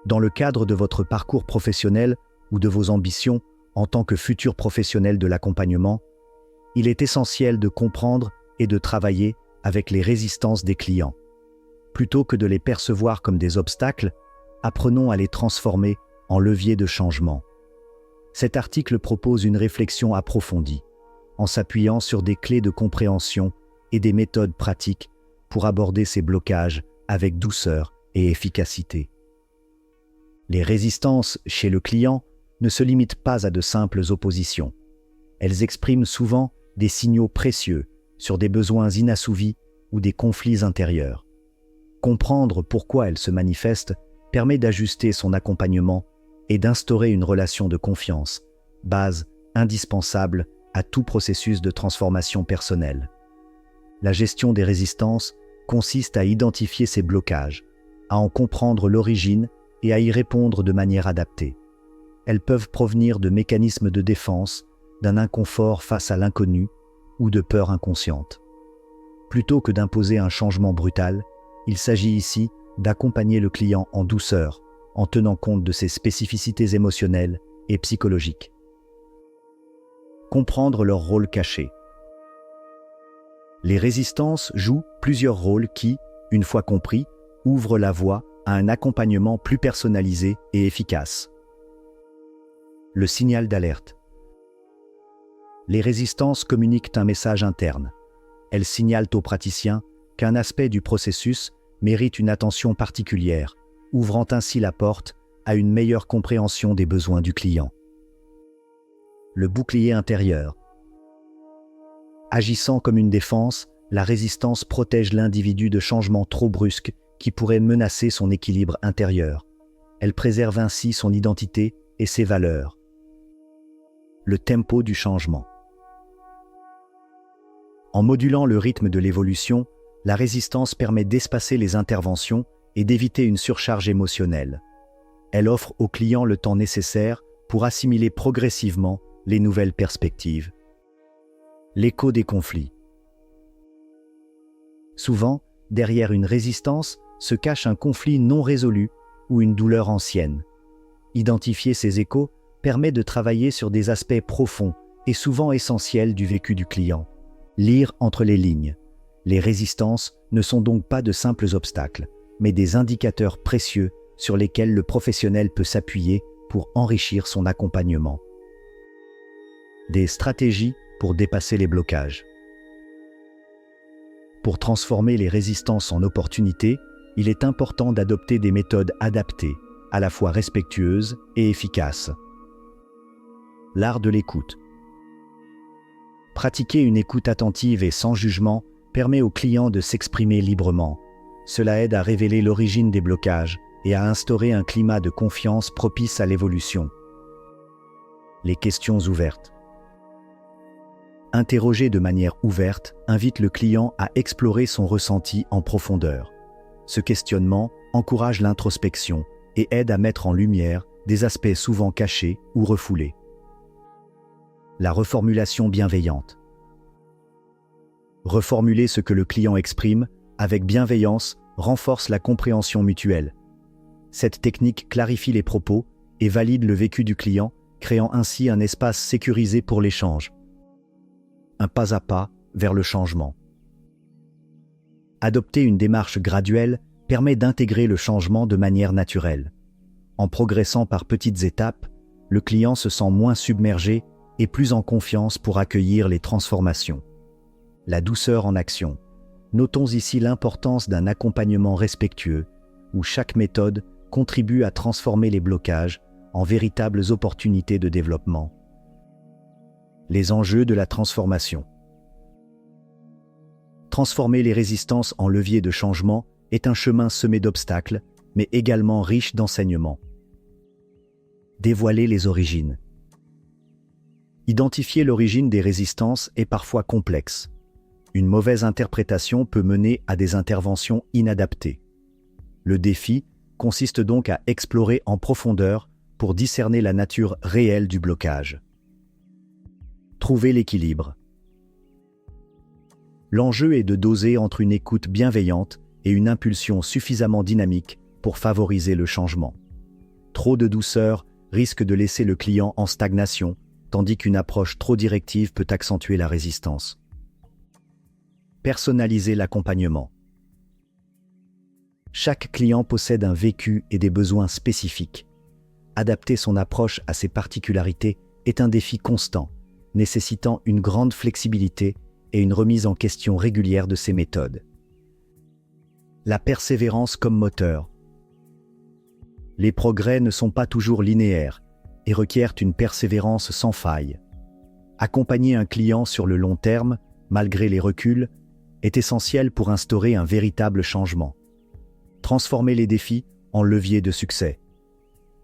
Dans le cadre de votre parcours professionnel ou de vos ambitions en tant que futur professionnel de l'accompagnement, il est essentiel de comprendre et de travailler avec les résistances des clients. Plutôt que de les percevoir comme des obstacles, apprenons à les transformer en leviers de changement. Cet article propose une réflexion approfondie, en s'appuyant sur des clés de compréhension et des méthodes pratiques pour aborder ces blocages avec douceur et efficacité. Les résistances chez le client ne se limitent pas à de simples oppositions. Elles expriment souvent des signaux précieux sur des besoins inassouvis ou des conflits intérieurs. Comprendre pourquoi elles se manifestent permet d'ajuster son accompagnement et d'instaurer une relation de confiance, base indispensable à tout processus de transformation personnelle. La gestion des résistances consiste à identifier ces blocages, à en comprendre l'origine et à y répondre de manière adaptée. Elles peuvent provenir de mécanismes de défense, d'un inconfort face à l'inconnu ou de peurs inconscientes. Plutôt que d'imposer un changement brutal, il s'agit ici d'accompagner le client en douceur, en tenant compte de ses spécificités émotionnelles et psychologiques. Comprendre leur rôle caché. Les résistances jouent plusieurs rôles qui, une fois compris, ouvrent la voie à un accompagnement plus personnalisé et efficace. Le signal d'alerte. Les résistances communiquent un message interne. Elles signalent aux praticiens qu'un aspect du processus mérite une attention particulière, ouvrant ainsi la porte à une meilleure compréhension des besoins du client. Le bouclier intérieur. Agissant comme une défense, la résistance protège l'individu de changements trop brusques qui pourraient menacer son équilibre intérieur. Elle préserve ainsi son identité et ses valeurs. Le tempo du changement. En modulant le rythme de l'évolution, la résistance permet d'espacer les interventions et d'éviter une surcharge émotionnelle. Elle offre au client le temps nécessaire pour assimiler progressivement les nouvelles perspectives. L'écho des conflits. Souvent, derrière une résistance se cache un conflit non résolu ou une douleur ancienne. Identifier ces échos permet de travailler sur des aspects profonds et souvent essentiels du vécu du client. Lire entre les lignes. Les résistances ne sont donc pas de simples obstacles, mais des indicateurs précieux sur lesquels le professionnel peut s'appuyer pour enrichir son accompagnement. Des stratégies pour dépasser les blocages. Pour transformer les résistances en opportunités, il est important d'adopter des méthodes adaptées, à la fois respectueuses et efficaces. L'art de l'écoute. Pratiquer une écoute attentive et sans jugement permet au client de s'exprimer librement. Cela aide à révéler l'origine des blocages et à instaurer un climat de confiance propice à l'évolution. Les questions ouvertes. Interroger de manière ouverte invite le client à explorer son ressenti en profondeur. Ce questionnement encourage l'introspection et aide à mettre en lumière des aspects souvent cachés ou refoulés. La reformulation bienveillante. Reformuler ce que le client exprime avec bienveillance renforce la compréhension mutuelle. Cette technique clarifie les propos et valide le vécu du client, créant ainsi un espace sécurisé pour l'échange. Un pas à pas vers le changement. Adopter une démarche graduelle permet d'intégrer le changement de manière naturelle. En progressant par petites étapes, le client se sent moins submergé et plus en confiance pour accueillir les transformations. La douceur en action. Notons ici l'importance d'un accompagnement respectueux, où chaque méthode contribue à transformer les blocages en véritables opportunités de développement. Les enjeux de la transformation. Transformer les résistances en levier de changement est un chemin semé d'obstacles, mais également riche d'enseignements. Dévoiler les origines. Identifier l'origine des résistances est parfois complexe. Une mauvaise interprétation peut mener à des interventions inadaptées. Le défi consiste donc à explorer en profondeur pour discerner la nature réelle du blocage. Trouver l'équilibre. L'enjeu est de doser entre une écoute bienveillante et une impulsion suffisamment dynamique pour favoriser le changement. Trop de douceur risque de laisser le client en stagnation, tandis qu'une approche trop directive peut accentuer la résistance. Personnaliser l'accompagnement. Chaque client possède un vécu et des besoins spécifiques. Adapter son approche à ses particularités est un défi constant, nécessitant une grande flexibilité et une remise en question régulière de ses méthodes. La persévérance comme moteur. Les progrès ne sont pas toujours linéaires et requièrent une persévérance sans faille. Accompagner un client sur le long terme, malgré les reculs, est essentiel pour instaurer un véritable changement. Transformer les défis en levier de succès.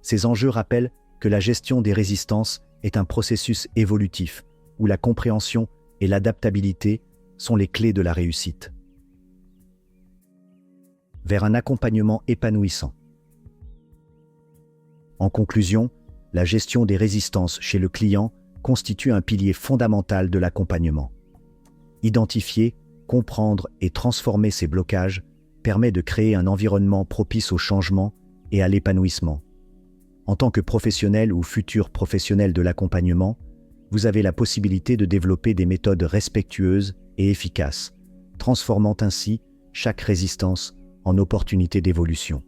Ces enjeux rappellent que la gestion des résistances est un processus évolutif où la compréhension et l'adaptabilité sont les clés de la réussite. Vers un accompagnement épanouissant. En conclusion, la gestion des résistances chez le client constitue un pilier fondamental de l'accompagnement. Identifier, comprendre et transformer ces blocages permet de créer un environnement propice au changement et à l'épanouissement. En tant que professionnel ou futur professionnel de l'accompagnement, vous avez la possibilité de développer des méthodes respectueuses et efficaces, transformant ainsi chaque résistance en opportunité d'évolution.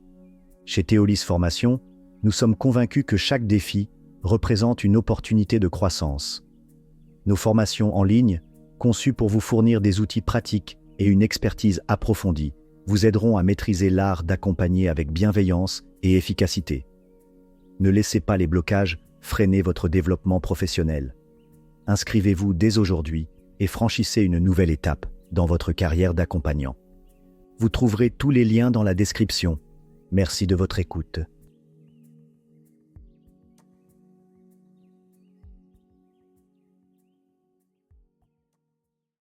Chez Théolis Formation, nous sommes convaincus que chaque défi représente une opportunité de croissance. Nos formations en ligne, conçues pour vous fournir des outils pratiques et une expertise approfondie, vous aideront à maîtriser l'art d'accompagner avec bienveillance et efficacité. Ne laissez pas les blocages freiner votre développement professionnel. Inscrivez-vous dès aujourd'hui et franchissez une nouvelle étape dans votre carrière d'accompagnant. Vous trouverez tous les liens dans la description. Merci de votre écoute.